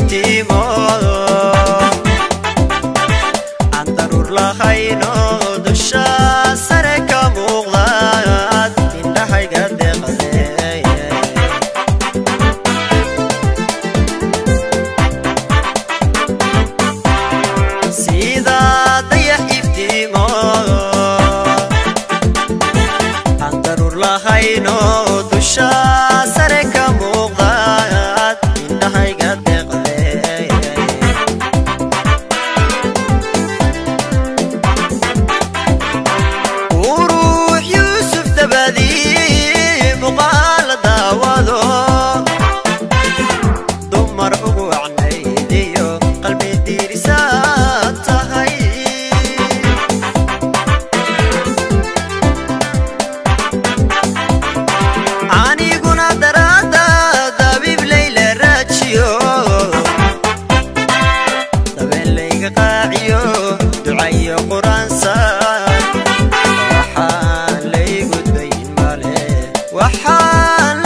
iftimo andarur la khayno dusha sare ka muuqdaad indhahayga deeqday sida dayax iftimo andarur la khayno dusha sare ka muuqdaad indhahayga deeqday وروح يوسف تبادي مقال داوضو دمر أقوى عينيديو قلبي ديري ساتهي عني قنا درادا دابيب ليلة راتشيو دابين ليك قاعيو دعي قرآن سات وحان